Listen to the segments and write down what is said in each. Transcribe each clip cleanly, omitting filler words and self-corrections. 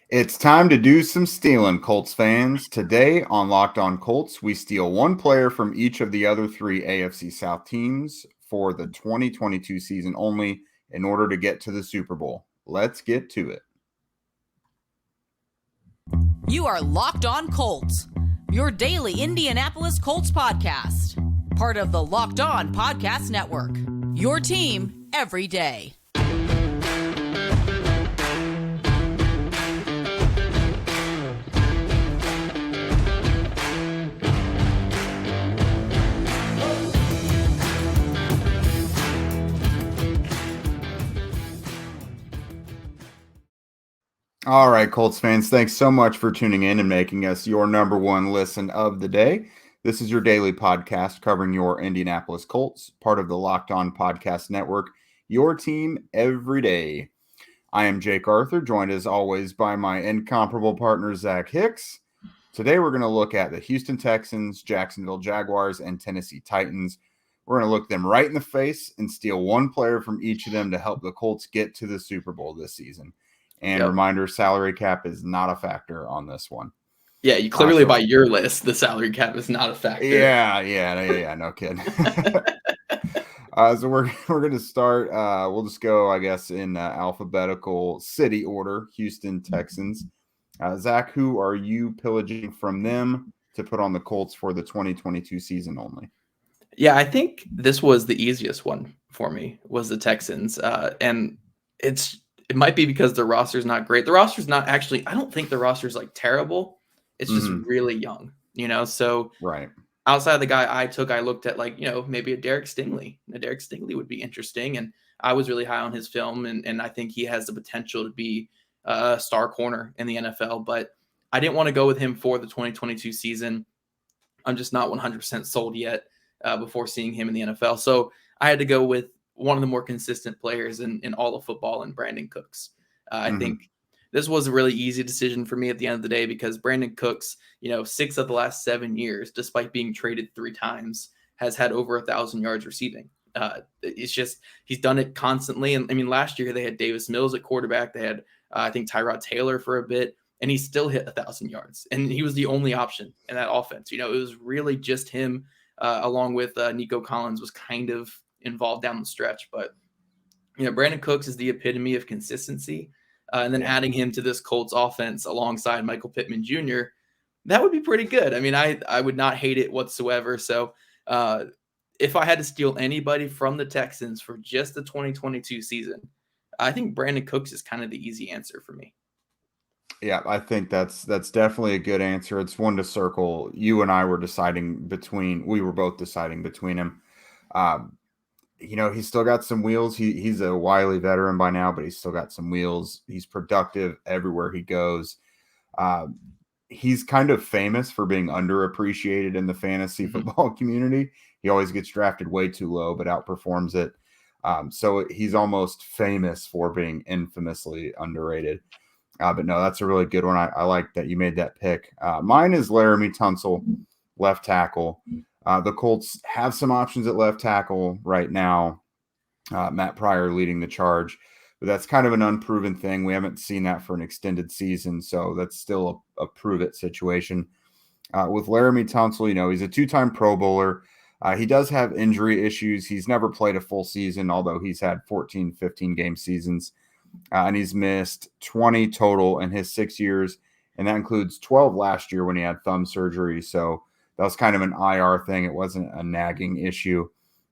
It's time to do some stealing, Colts fans. Today on Locked On Colts, we steal one player from each of the other three AFC South teams for the 2022 season only in order to get to the Super Bowl. Let's get to it. You are Locked On Colts, your daily Indianapolis Colts podcast. Part of the Locked On Podcast Network, your team every day. All right, Colts fans, thanks so much for tuning in and making us your number one listen of the day. This is your daily podcast covering your Indianapolis Colts, part of the Locked On Podcast Network, your team every day. I am Jake Arthur, joined as always by my incomparable partner, Zach Hicks. Today, we're going to look at the Houston Texans, Jacksonville Jaguars, and Tennessee Titans. We're going to look them right in the face and steal one player from each of them to help the Colts get to the Super Bowl this season. And reminder, salary cap is not a factor on this one. Yeah, you clearly by your list, the salary cap is not a factor. Yeah, no kidding. So we're going to start. We'll just go, I guess, in alphabetical city order. Houston Texans. Zach, who are you pillaging from them to put on the Colts for the 2022 season only? Yeah, I think this was the easiest one for me, was the Texans. And it might be because the roster's not great. The roster's not actually, I don't think the roster's like terrible. It's just really young, So right. Outside of the guy I looked at maybe a Derek Stingley. A Derek Stingley would be interesting. And I was really high on his film. And I think he has the potential to be a star corner in the NFL. But I didn't want to go with him for the 2022 season. I'm just not 100% sold yet before seeing him in the NFL. So I had to go with one of the more consistent players in all of football, and Brandin Cooks. I think this was a really easy decision for me at the end of the day because Brandin Cooks, 6 of the last 7 years, despite being traded 3 times, has had over 1,000 yards receiving. It's just, he's done it constantly. And I mean, last year they had Davis Mills at quarterback. They had, I think, Tyrod Taylor for a bit, and he still hit 1,000 yards. And he was the only option in that offense. It was really just him, along with Nico Collins was kind of involved down the stretch. But Brandin Cooks is the epitome of consistency, and then adding him to this Colts offense alongside Michael Pittman Jr., that would be pretty good. I mean, I would not hate it whatsoever. So if I had to steal anybody from the Texans for just the 2022 season, I think Brandin Cooks is kind of the easy answer for me. Yeah, I think that's definitely a good answer. It's one to circle. You and I were we were both deciding between him. He's still got some wheels. He's a wily veteran by now, but he's still got some wheels. He's productive everywhere he goes. He's kind of famous for being underappreciated in the fantasy football community. He always gets drafted way too low, but outperforms it. So he's almost famous for being infamously underrated. But no, that's a really good one. I like that you made that pick. Mine is Laremy Tunsil, left tackle. The Colts have some options at left tackle right now. Matt Pryor leading the charge, but that's kind of an unproven thing. We haven't seen that for an extended season, so that's still a prove-it situation. With Laremy Tunsil, he's a 2-time Pro Bowler. He does have injury issues. He's never played a full season, although he's had 14, 15-game seasons, and he's missed 20 total in his 6 years, and that includes 12 last year when he had thumb surgery, so that was kind of an IR thing. It wasn't a nagging issue,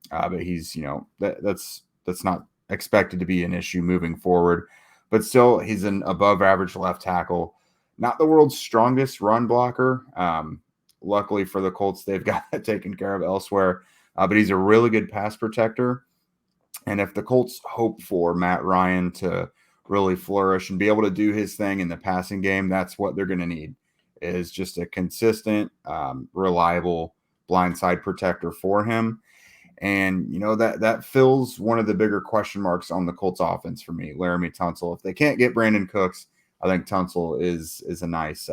but he's, that's not expected to be an issue moving forward. But still, he's an above-average left tackle. Not the world's strongest run blocker. Luckily for the Colts, they've got that taken care of elsewhere. But he's a really good pass protector. And if the Colts hope for Matt Ryan to really flourish and be able to do his thing in the passing game, that's what they're going to need. Is just a consistent, reliable blindside protector for him. And, that fills one of the bigger question marks on the Colts offense for me, Laremy Tunsil. If they can't get Brandin Cooks, I think Tunsil is a nice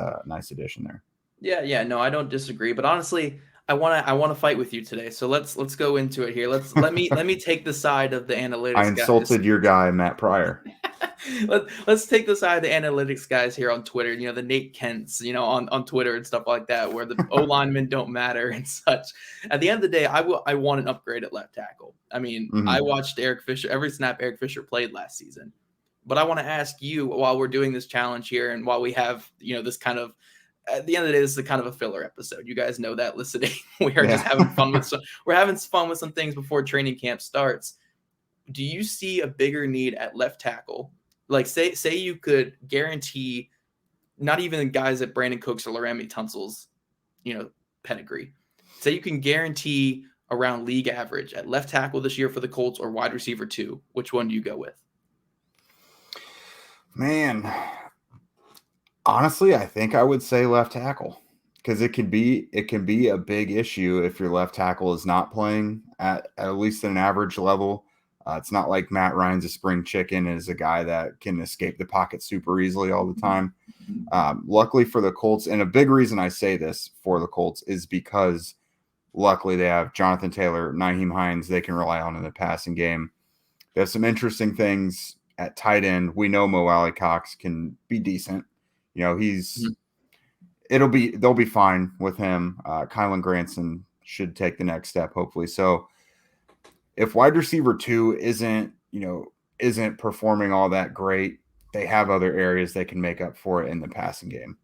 addition there. Yeah, no, I don't disagree. But honestly, I want to fight with you today. So let's go into it here. Let me take the side of the analytics. I insulted your guy, Matt Pryor. Let's take the side of the analytics guys here on Twitter, the Nate Kents, on Twitter and stuff like that, where the O linemen don't matter and such. At the end of the day, I want an upgrade at left tackle. I mean, I watched Eric Fisher, every snap Eric Fisher played last season. But I want to ask you, while we're doing this challenge here and while we have, this kind of, at the end of the day, this is kind of a filler episode. You guys know that listening. We are just having fun with we're having fun with some things before training camp starts. Do you see a bigger need at left tackle? Like say you could guarantee not even guys at Brandin Cooks or Laremy Tunsil's, pedigree. Say you can guarantee around league average at left tackle this year for the Colts or wide receiver 2. Which one do you go with? Man, honestly, I think I would say left tackle because it can be a big issue if your left tackle is not playing at least at an average level. It's not like Matt Ryan's a spring chicken and is a guy that can escape the pocket super easily all the time. Luckily for the Colts, and a big reason I say this for the Colts is because luckily they have Jonathan Taylor, Nyheim Hines they can rely on in the passing game. They have some interesting things at tight end. We know Mo Alley-Cox can be decent. They'll be fine with him. Kylan Granson should take the next step, hopefully. So if wide receiver 2 isn't performing all that great, they have other areas they can make up for it in the passing game.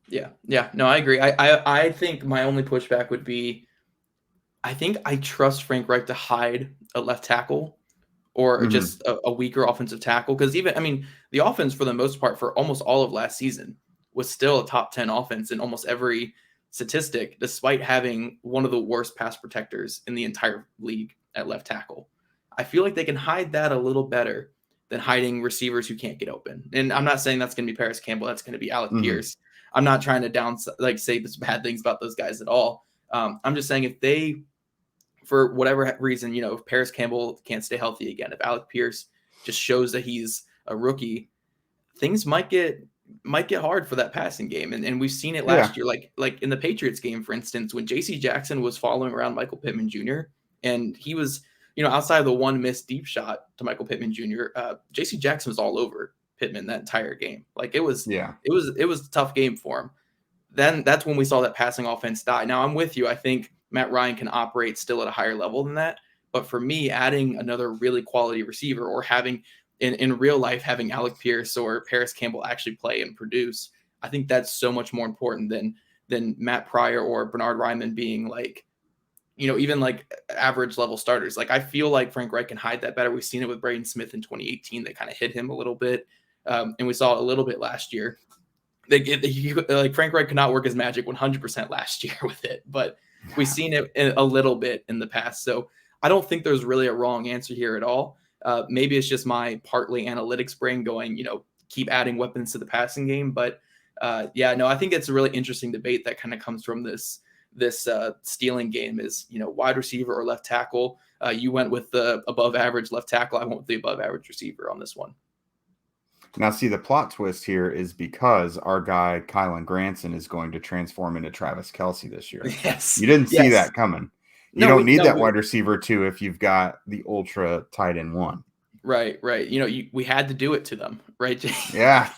Yeah. No, I agree. I think my only pushback would be, I think I trust Frank Reich to hide a left tackle or just a weaker offensive tackle. Because the offense for the most part for almost all of last season was still a top 10 offense in almost every statistic, despite having one of the worst pass protectors in the entire league at left tackle. I feel like they can hide that a little better than hiding receivers who can't get open. And I'm not saying that's going to be Paris Campbell. That's going to be Alec Pierce. I'm not trying to say this bad things about those guys at all. I'm just saying if they, for whatever reason, if Paris Campbell can't stay healthy again, if Alec Pierce just shows that he's a rookie, things might get hard for that passing game. And we've seen it last year, like in the Patriots game, for instance, when J.C. Jackson was following around Michael Pittman Jr. and he was, outside of the one missed deep shot to Michael Pittman Jr., J.C. Jackson was all over Pittman that entire game. Like it was a tough game for him. Then that's when we saw that passing offense die. Now I'm with you. I think Matt Ryan can operate still at a higher level than that. But for me, adding another really quality receiver or having in real life, having Alec Pierce or Paris Campbell actually play and produce, I think that's so much more important than Matt Pryor or Bernard Ryman being even like average level starters. Like I feel like Frank Reich can hide that better. We've seen it with Braden Smith in 2018. They kind of hit him a little bit. And we saw it a little bit last year. Frank Reich could not work his magic 100% last year with it, but we've seen it a little bit in the past. So I don't think there's really a wrong answer here at all. Maybe it's just my partly analytics brain going, keep adding weapons to the passing game. But I think it's a really interesting debate that kind of comes from this stealing game is, wide receiver or left tackle. You went with the above average left tackle. I went with the above average receiver on this one. Now, see, the plot twist here is because our guy, Kylan Granson, is going to transform into Travis Kelce this year. Yes. You didn't see that coming. You don't need that wide receiver 2 if you've got the ultra tight end 1. Right. We had to do it to them, right? Yeah.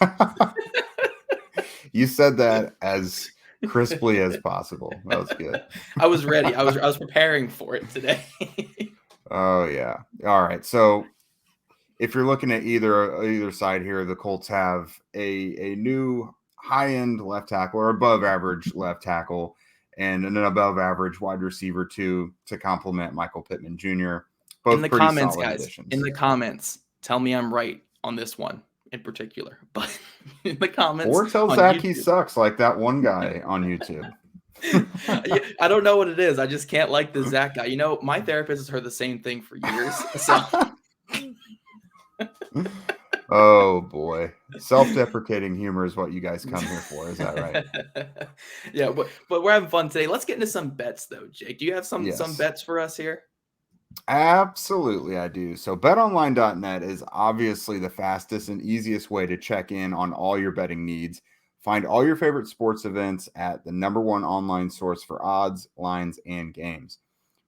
You said that as crisply as possible. That was good. I was ready. I was preparing for it today. Oh, yeah. All right. So if you're looking at either side here, the Colts have a new high-end left tackle or above average left tackle and an above average wide receiver 2 to complement Michael Pittman Jr. Both in the pretty comments, solid guys, additions. in the comments, tell me I'm right on this one in particular. But in the comments, or tell Zach he sucks like that one guy on YouTube. I don't know what it is. I just can't like the Zach guy. My therapist has heard the same thing for years. So. Oh boy, self-deprecating humor is what you guys come here for. Is that right? Yeah, but we're having fun today. Let's get into some bets though, Jake. Do you have some bets for us here? Absolutely, I do. So betonline.net is obviously the fastest and easiest way to check in on all your betting needs. Find all your favorite sports events at the #1 online source for odds, lines, and games.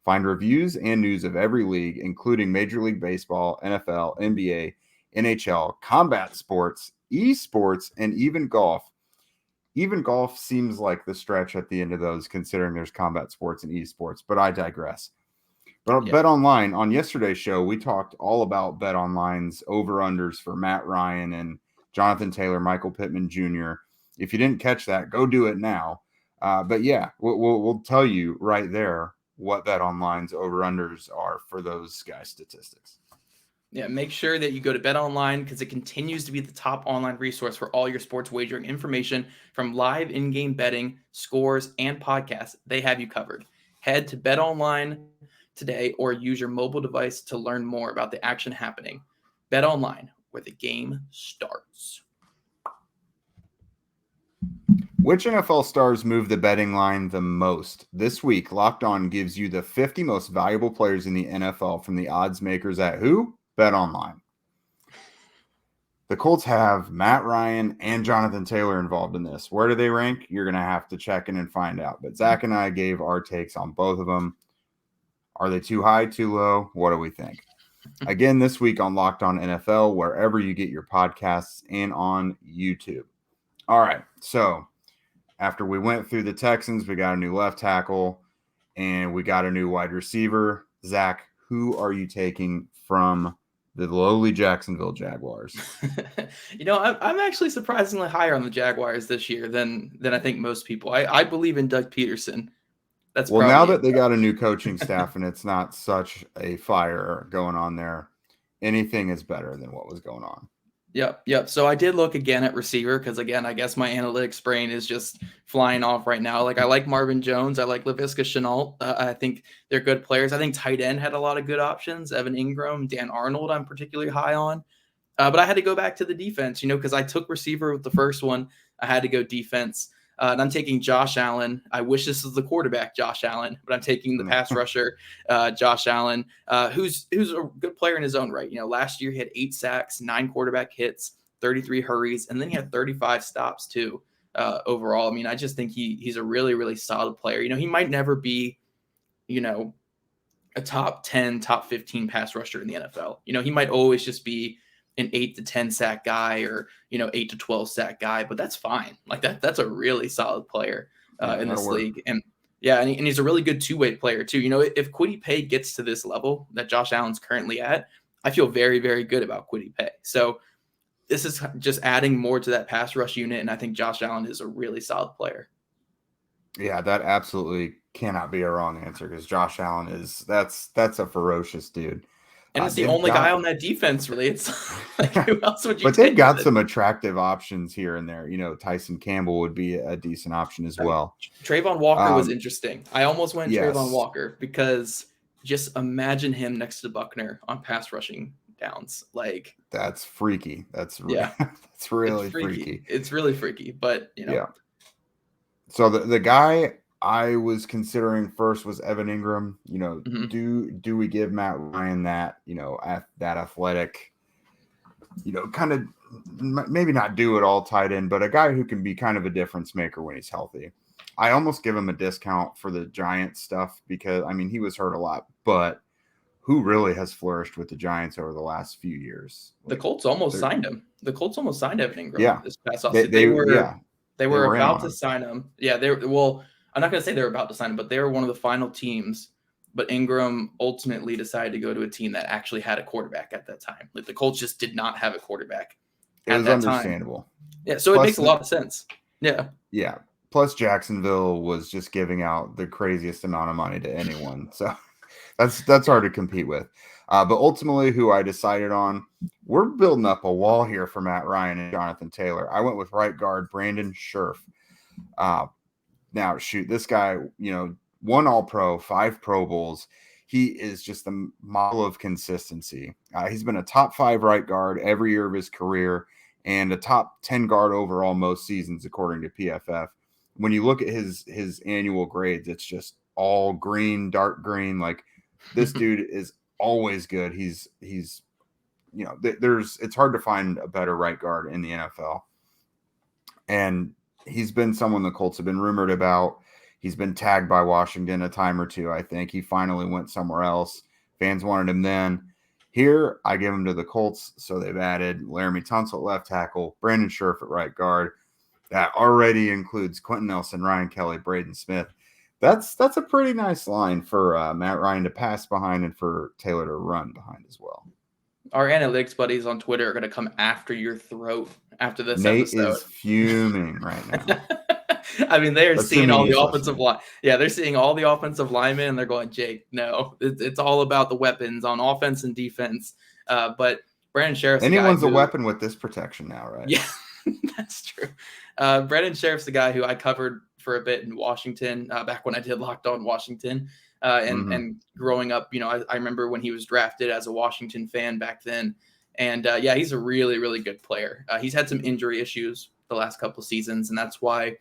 Find reviews and news of every league, including Major League Baseball, NFL, NBA, NHL, combat sports, esports, and even golf. Even golf seems like the stretch at the end of those, considering there's combat sports and esports, but I digress. But Bet Online, on yesterday's show, we talked all about Bet Online's over-unders for Matt Ryan and Jonathan Taylor, Michael Pittman Jr. If you didn't catch that, go do it now. But yeah, we'll tell you right there what Bet Online's over-unders are for those guys' statistics. Yeah, make sure that you go to Bet Online because it continues to be the top online resource for all your sports wagering information, from live in-game betting, scores, and podcasts. They have you covered. Head to Bet Online today or use your mobile device to learn more about the action happening. Bet Online, where the game starts. Which NFL stars move the betting line the most? This week, Locked On gives you the 50 most valuable players in the NFL from the odds makers at who? Bet Online. The Colts have Matt Ryan and Jonathan Taylor involved in this. Where do they rank? You're going to have to check in and find out. But Zach and I gave our takes on both of them. Are they too high, too low? What do we think? Again, this week on Locked On NFL, wherever you get your podcasts, and on YouTube. All right, so after we went through the Texans, we got a new left tackle, and we got a new wide receiver. Zach, who are you taking from the lowly Jacksonville Jaguars? I'm actually surprisingly higher on the Jaguars this year than I think most people. I believe in Doug Peterson. That's well, now that they got a new coaching staff and it's not such a fire going on there, anything is better than what was going on. Yep. So I did look again at receiver because, again, I guess my analytics brain is just flying off right now. Like, I like Marvin Jones. I like Laviska Shenault. I think they're good players. I think tight end had a lot of good options. Evan Ingram, Dan Arnold, I'm particularly high on. But I had to go back to the defense, because I took receiver with the first one. I had to go defense. And I'm taking Josh Allen. I wish this was the quarterback, Josh Allen, but I'm taking the pass rusher, Josh Allen, who's a good player in his own right. Last year he had 8 sacks, 9 quarterback hits, 33 hurries, and then he had 35 stops too overall. I mean, I just think he's a really, really solid player. He might never be, a top 10, top 15 pass rusher in the NFL. He might always just be an 8 to 10 sack guy or 8 to 12 sack guy, but that's fine. Like that's a really solid player in this league. And he's a really good two-way player too. If Kwity Paye gets to this level that Josh Allen's currently at, I feel very, very good about Kwity Paye. So this is just adding more to that pass rush unit, and I think Josh Allen is a really solid player. Yeah, that absolutely cannot be a wrong answer because Josh Allen that's a ferocious dude. And it's the only guy on that defense, really. It's like, who else would you But they've got some attractive options here and there. Tyson Campbell would be a decent option as well. Trayvon Walker was interesting. I almost went Trayvon Walker because just imagine him next to Buckner on pass rushing downs. Like, that's freaky. That's that's really freaky. It's really freaky, but Yeah. So the guy I was considering first was Evan Ingram. Do we give Matt Ryan that, that athletic, kind of maybe not do it all tight end, but a guy who can be kind of a difference maker when he's healthy. I almost give him a discount for the Giants stuff because, he was hurt a lot, but who really has flourished with the Giants over the last few years? The Colts almost signed him. The Colts almost signed Evan Ingram this past offseason. They were about to sign him. Yeah, I'm not going to say they were about to sign him, but they were one of the final teams. But Ingram ultimately decided to go to a team that actually had a quarterback at that time. Like, the Colts just did not have a quarterback at that time. It was understandable. Yeah, so it makes a lot of sense. Yeah. Yeah. Plus, Jacksonville was just giving out the craziest amount of money to anyone. So that's hard to compete with. But ultimately, who I decided on, we're building up a wall here for Matt Ryan and Jonathan Taylor. I went with right guard Brandon Sherf. Now, shoot, this guy, 1 All-Pro, 5 Pro Bowls. He is just the model of consistency. He's been a top 5 right guard every year of his career and a top 10 guard overall most seasons, according to PFF. When you look at his annual grades, it's just all green, dark green. Like, this dude is always good. It's hard to find a better right guard in the NFL. And he's been someone the Colts have been rumored about. He's been tagged by Washington a time or two, I think. He finally went somewhere else. Fans wanted him then. Here, I give them to the Colts, so they've added Laremy Tunsil at left tackle, Brandon Sherf at right guard. That already includes Quentin Nelson, Ryan Kelly, Braden Smith. That's a pretty nice line for Matt Ryan to pass behind and for Taylor to run behind as well. Our analytics buddies on Twitter are going to come after your throat after this Nate episode. is fuming right now. I mean, they are seeing all the offensive line. Yeah, they're seeing all the offensive linemen, and they're going, Jake, no, it's all about the weapons on offense and defense. But Brandon Sherf's anyone's a weapon with this protection now, right? Yeah, that's true. Brandon Sherf's the guy who I covered for a bit in Washington back when I did Locked On Washington. And growing up, I remember when he was drafted as a Washington fan back then. And he's a really, really good player. He's had some injury issues the last couple of seasons, and that's why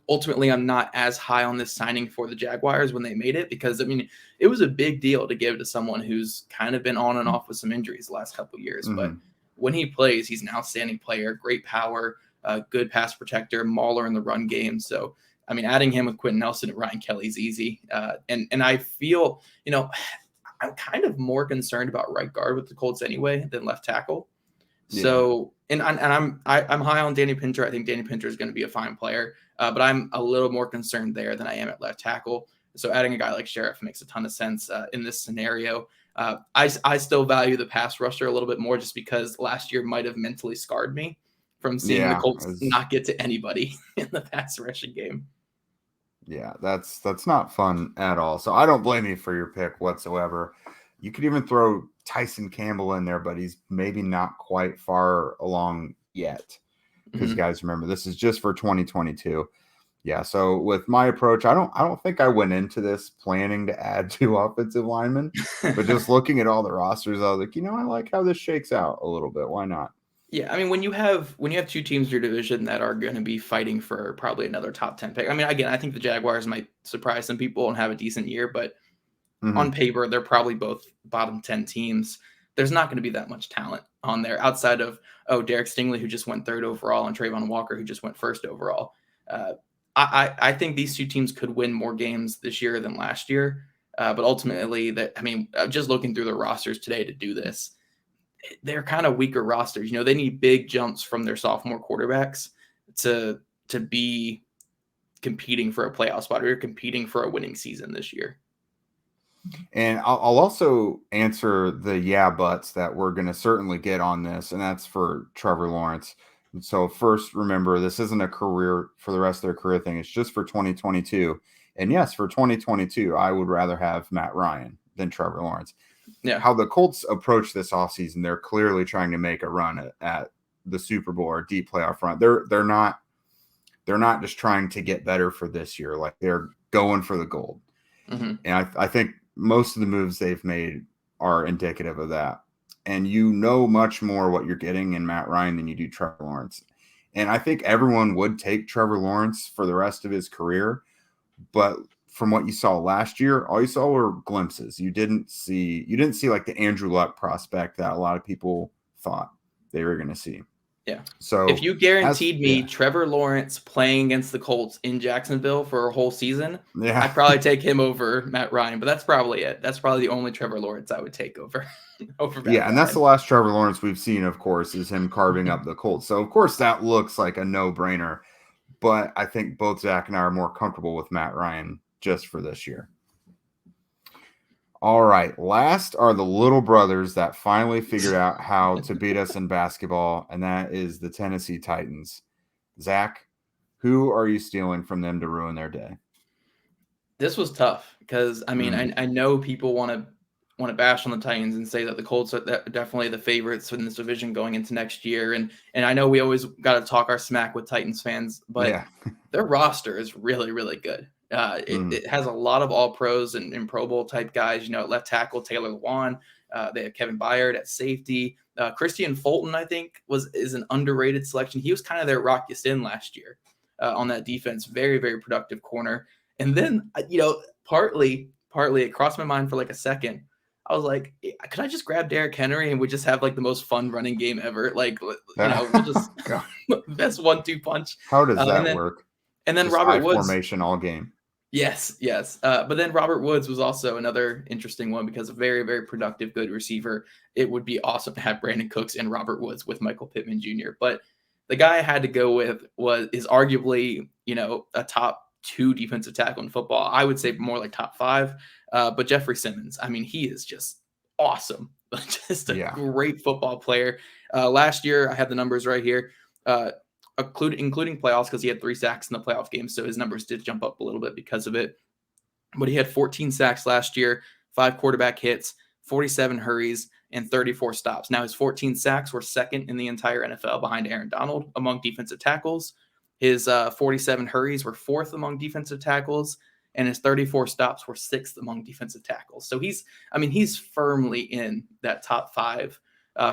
ultimately I'm not as high on this signing for the Jaguars when they made it, because, I mean, it was a big deal to give to someone who's kind of been on and off with some injuries the last couple of years. But when he plays, he's an outstanding player, great power, good pass protector, mauler in the run game. So, I mean, adding him with Quentin Nelson and Ryan Kelly is easy. And I feel, I'm kind of more concerned about right guard with the Colts anyway than left tackle. Yeah. So, and I'm high on Danny Pinter. I think Danny Pinter is going to be a fine player, but I'm a little more concerned there than I am at left tackle. So adding a guy like Sherf makes a ton of sense in this scenario. I still value the pass rusher a little bit more, just because last year might have mentally scarred me from seeing the Colts not get to anybody in the pass rushing game. Yeah, that's not fun at all. So I don't blame you for your pick whatsoever. You could even throw Tyson Campbell in there, but he's maybe not quite far along yet. Because guys, remember, this is just for 2022. Yeah, so with my approach, I don't think I went into this planning to add 2 offensive linemen, but just looking at all the rosters, I was like, I like how this shakes out a little bit. Why not? Yeah, I mean, when you have 2 teams in your division that are going to be fighting for probably another top 10 pick. I mean, again, I think the Jaguars might surprise some people and have a decent year, but on paper, they're probably both bottom 10 teams. There's not going to be that much talent on there outside of, Derek Stingley, who just went 3rd overall, and Trayvon Walker, who just went 1st overall. I think these 2 teams could win more games this year than last year. But ultimately, just looking through the rosters today to do this, they're kind of weaker rosters. They need big jumps from their sophomore quarterbacks to be competing for a playoff spot or competing for a winning season this year. And I'll also answer the buts that we're going to certainly get on this, and that's for Trevor Lawrence. So first, remember, this isn't a career for the rest of their career thing. It's just for 2022. And yes, for 2022, I would rather have Matt Ryan than Trevor Lawrence. Yeah. How the Colts approach this offseason, they're clearly trying to make a run at the Super Bowl or deep playoff run. They're not just trying to get better for this year. Like, they're going for the gold. And I think most of the moves they've made are indicative of that. And much more what you're getting in Matt Ryan than you do Trevor Lawrence. And I think everyone would take Trevor Lawrence for the rest of his career. But from what you saw last year, all you saw were glimpses. You didn't see like the Andrew Luck prospect that a lot of people thought they were going to see. Yeah. So if you guaranteed me Trevor Lawrence playing against the Colts in Jacksonville for a whole season, I'd probably take him over Matt Ryan. But that's probably it. That's probably the only Trevor Lawrence I would take over Matt Ryan. And that's the last Trevor Lawrence we've seen, of course, is him carving up the Colts. So, of course, that looks like a no-brainer. But I think both Zach and I are more comfortable with Matt Ryan just for this year. All right. Last are the little brothers that finally figured out how to beat us in basketball, and that is the Tennessee Titans. Zach, who are you stealing from them to ruin their day? This was tough because, I mean, I know people want to bash on the Titans and say that the Colts are definitely the favorites in this division going into next year. And I know we always got to talk our smack with Titans fans, but their roster is really, really good. It has a lot of all pros and Pro Bowl type guys, at left tackle, Taylor Lewan. They have Kevin Byard at safety. Christian Fulton, I think, is an underrated selection. He was kind of their Rock Ya-Sin last year on that defense. Very, very productive corner. And then, partly it crossed my mind for like a second. I was like, could I just grab Derrick Henry and we just have like the most fun running game ever? Like, we'll just best 1-2 punch. How does that work? And then just Robert Woods formation all game. Yes. But then Robert Woods was also another interesting one because a very, very productive, good receiver. It would be awesome to have Brandin Cooks and Robert Woods with Michael Pittman Jr. But the guy I had to go with is arguably, a top 2 defensive tackle in football. I would say more like top 5. But Jeffrey Simmons, I mean, he is just awesome. Just a great football player. Last year, I have the numbers right here. Including playoffs, because he had 3 sacks in the playoff game, so his numbers did jump up a little bit because of it. But he had 14 sacks last year, 5 quarterback hits, 47 hurries, and 34 stops. Now, his 14 sacks were second in the entire NFL behind Aaron Donald among defensive tackles. His 47 hurries were 4th among defensive tackles, and his 34 stops were 6th among defensive tackles. So he's firmly in that top 5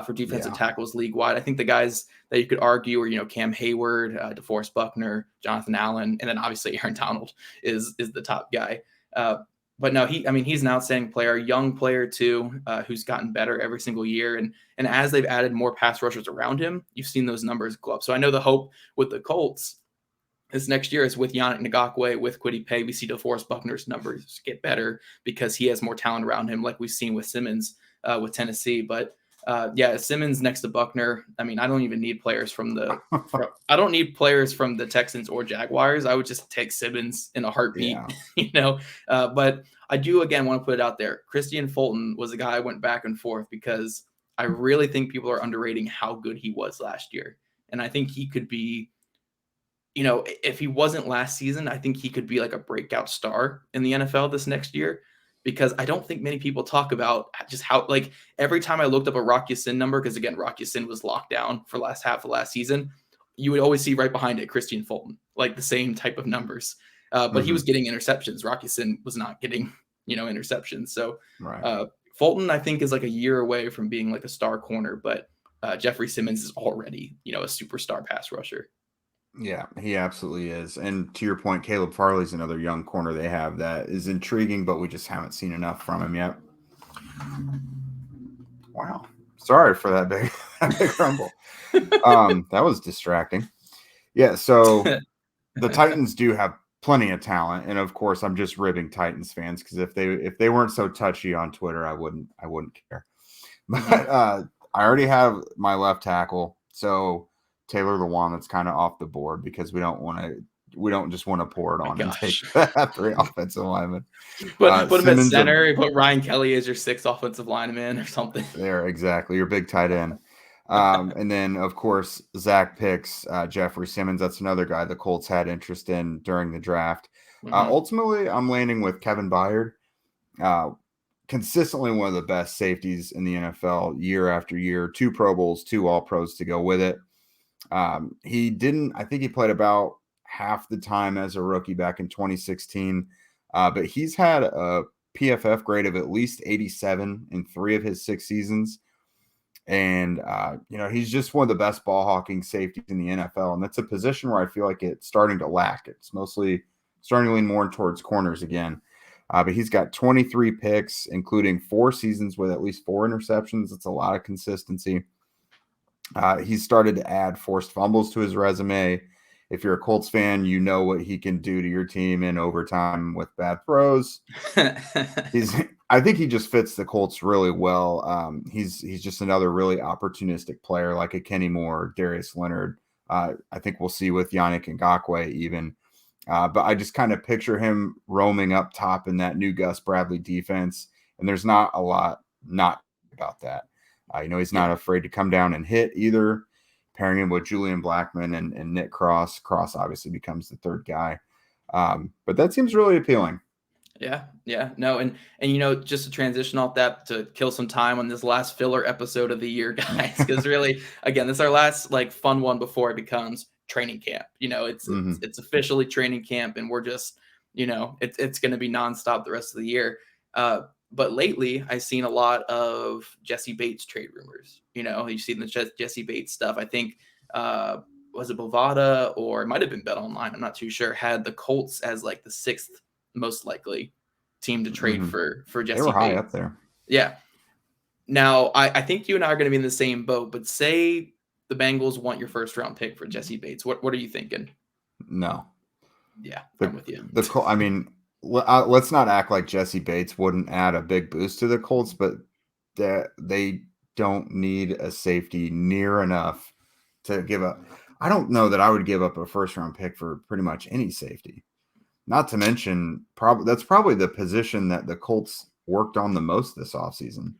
for defensive tackles league-wide. I think the guys that you could argue are, Cam Hayward, DeForest Buckner, Jonathan Allen, and then obviously Aaron Donald is the top guy. But no, he's an outstanding player, young player too, who's gotten better every single year. And as they've added more pass rushers around him, you've seen those numbers go up. So I know the hope with the Colts this next year is with Yannick Ngakoue, with Kwity Paye. We see DeForest Buckner's numbers get better because he has more talent around him, like we've seen with Simmons with Tennessee. But Simmons next to Buckner. I mean, I don't even need players from the Texans or Jaguars. I would just take Simmons in a heartbeat, But I do again want to put it out there. Christian Fulton was a guy I went back and forth because I really think people are underrating how good he was last year, and I think he could be. If he wasn't last season, I think he could be like a breakout star in the NFL this next year. Because I don't think many people talk about just how, like, every time I looked up a Rock Ya-Sin number, because again, Rock Ya-Sin was locked down for last half of last season, you would always see right behind it Christian Fulton, like the same type of numbers. But he was getting interceptions. Rock Ya-Sin was not getting, interceptions. So Fulton, I think, is like a year away from being like a star corner, but Jeffrey Simmons is already, a superstar pass rusher. Yeah, he absolutely is. And to your point, Caleb Farley's another young corner they have that is intriguing, but we just haven't seen enough from him yet. Wow. Sorry for that big rumble. That was distracting. Yeah, so the Titans do have plenty of talent, and of course I'm just ribbing Titans fans because if they weren't so touchy on Twitter, I wouldn't care. But I already have my left tackle, so Taylor Lewan that's kind of off the board because we don't just want to pour it on and take that 3 offensive linemen. Put him at center, put Ryan Kelly as your 6th offensive lineman or something. There, exactly. Your big tight end. And then, of course, Zach Picks, Jeffrey Simmons. That's another guy the Colts had interest in during the draft. Ultimately, I'm landing with Kevin Byard. Consistently one of the best safeties in the NFL year after year. 2 Pro Bowls, 2 All-Pros to go with it. I think he played about half the time as a rookie back in 2016, but he's had a PFF grade of at least 87 in 3 of his 6 seasons. And, he's just one of the best ball hawking safeties in the NFL. And that's a position where I feel like it's starting to lack. It's mostly starting to lean more towards corners again. But he's got 23 picks, including 4 seasons with at least 4 interceptions. It's a lot of consistency. He's started to add forced fumbles to his resume. If you're a Colts fan, you know what he can do to your team in overtime with bad throws. I think he just fits the Colts really well. He's just another really opportunistic player like a Kenny Moore, Darius Leonard. I think we'll see with Yannick Ngakoue even. But I just kind of picture him roaming up top in that new Gus Bradley defense. And there's not a lot not about that. He's not afraid to come down and hit either. Pairing him with Julian Blackmon and Nick Cross. Cross obviously becomes the 3rd guy. But that seems really appealing. Yeah. No, and just to transition off that to kill some time on this last filler episode of the year, guys, because really, again, this is our last fun one before it becomes training camp. It's officially training camp, and we're just, it's going to be nonstop the rest of the year. But lately, I've seen a lot of Jessie Bates trade rumors. You've seen the Jessie Bates stuff. I think, was it Bovada or it might have been Bet Online, I'm not too sure, had the Colts as like the 6th most likely team to trade for Jessie Bates. They were high up there. Yeah. Now, I think you and I are going to be in the same boat, but say the Bengals want your 1st round pick for Jessie Bates. What are you thinking? No. Yeah, I'm with you. let's not act like Jessie Bates wouldn't add a big boost to the Colts, but they don't need a safety near enough to give up. I don't know that I would give up a first-round pick for pretty much any safety. Not to mention, that's probably the position that the Colts worked on the most this offseason.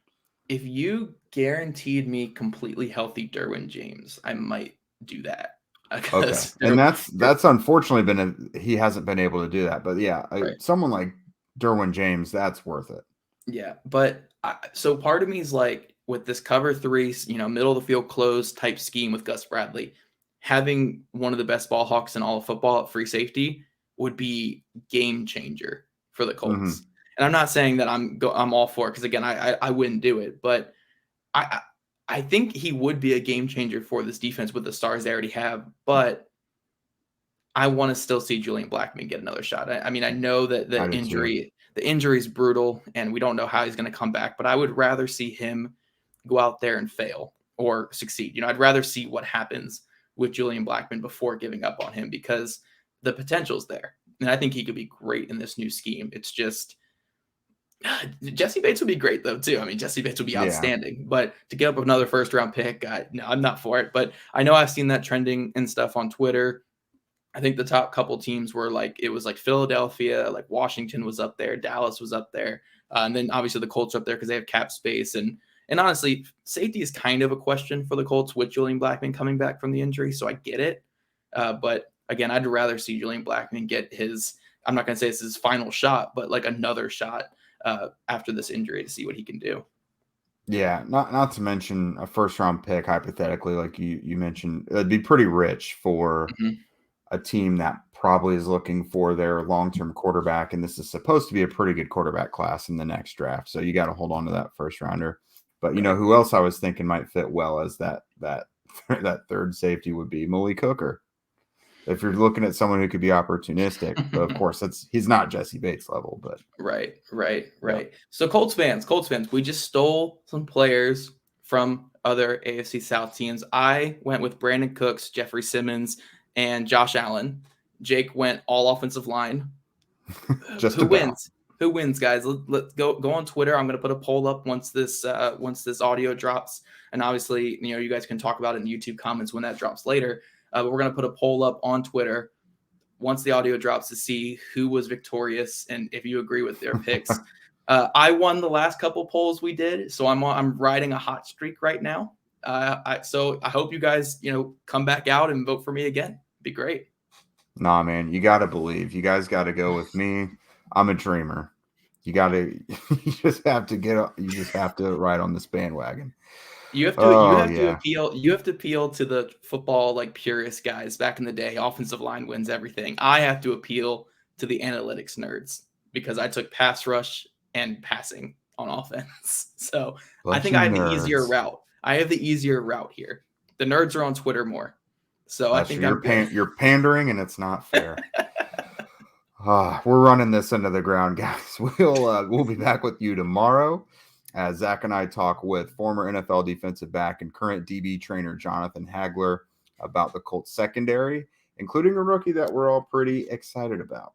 If you guaranteed me completely healthy Derwin James, I might do that. Okay, and that's unfortunately he hasn't been able to do that. But yeah, right. Someone like Derwin James, that's worth it. Yeah, but so part of me is like, with this cover 3, middle of the field close type scheme with Gus Bradley, having one of the best ball hawks in all of football at free safety would be game changer for the Colts. Mm-hmm. And I'm not saying that I'm all for it, because again, I wouldn't do it, but I think he would be a game changer for this defense with the stars they already have. But I want to still see Julian Blackmon get another shot. I mean, I know that the injury is brutal, and we don't know how he's going to come back, but I would rather see him go out there and fail or succeed. I'd rather see what happens with Julian Blackmon before giving up on him, because the potential's there. And I think he could be great in this new scheme. It's just Jessie Bates would be great though too. I mean, Jessie Bates would be outstanding, but to give up another first-round pick, no, I'm not for it. But I know I've seen that trending and stuff on Twitter. I think the top couple teams were it was like Philadelphia, like Washington was up there, Dallas was up there, and then obviously the Colts are up there because they have cap space. And honestly, safety is kind of a question for the Colts with Julian Blackmon coming back from the injury, so I get it. But again, I'd rather see Julian Blackmon get his, I'm not going to say it's his final shot, but like another shot after this injury to see what he can do. Yeah, not to mention a first-round pick, hypothetically, like you mentioned, it'd be pretty rich for a team that probably is looking for their long-term quarterback, and this is supposed to be a pretty good quarterback class in the next draft. So you got to hold on to that first-rounder. But you know who else I was thinking might fit well as that third safety would be Malik Hooker. If you're looking at someone who could be opportunistic, but of course he's not Jessie Bates level, but right. Yeah. So Colts fans, we just stole some players from other AFC South teams. I went with Brandin Cooks, Jeffrey Simmons, and Josh Allen. Jake went all offensive line. Who wins? Who wins, guys? Let's go on Twitter. I'm going to put a poll up once this audio drops, and obviously, you guys can talk about it in the YouTube comments when that drops later. But we're going to put a poll up on Twitter once the audio drops to see who was victorious and if you agree with their picks. I won the last couple polls we did, so I'm riding a hot streak right now. So I hope you guys come back out and vote for me again. It'd be great. Nah, man, you got to believe. You guys got to go with me. I'm a dreamer. You just have to ride on this bandwagon. You have to appeal to the football purist guys back in the day. Offensive line wins everything. I have to appeal to the analytics nerds because I took pass rush and passing on offense. So I think I have the easier route. I have the easier route here. The nerds are on Twitter more. So I think you're pandering and it's not fair. We're running this into the ground, guys. We'll be back with you tomorrow as Zach and I talk with former NFL defensive back and current DB trainer Jonathan Hagler about the Colts secondary, including a rookie that we're all pretty excited about.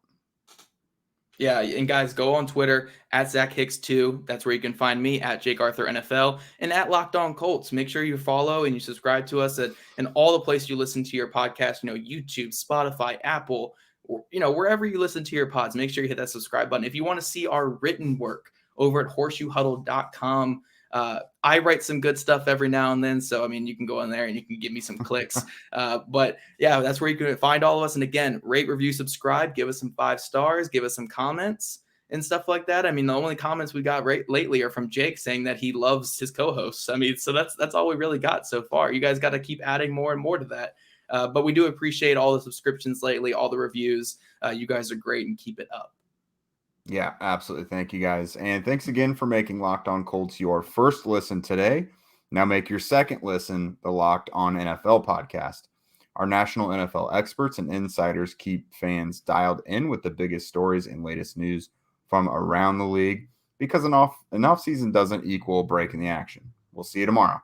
Yeah, and guys, go on Twitter at Zach Hicks 2. That's where you can find me at Jake Arthur NFL and at Locked On Colts. Make sure you follow and you subscribe to us in all the places you listen to your podcast. YouTube, Spotify, Apple, wherever you listen to your pods. Make sure you hit that subscribe button. If you want to see our written work over at horseshoehuddle.com. I write some good stuff every now and then. So, you can go in there and you can give me some clicks. But yeah, that's where you can find all of us. And again, rate, review, subscribe, give us some 5 stars, give us some comments and stuff like that. The only comments we got lately are from Jake saying that he loves his co-hosts. So that's all we really got so far. You guys got to keep adding more and more to that. But we do appreciate all the subscriptions lately, all the reviews. You guys are great and keep it up. Yeah, absolutely. Thank you, guys. And thanks again for making Locked On Colts your first listen today. Now make your second listen the Locked On NFL podcast. Our national NFL experts and insiders keep fans dialed in with the biggest stories and latest news from around the league because an off season doesn't equal a break in the action. We'll see you tomorrow.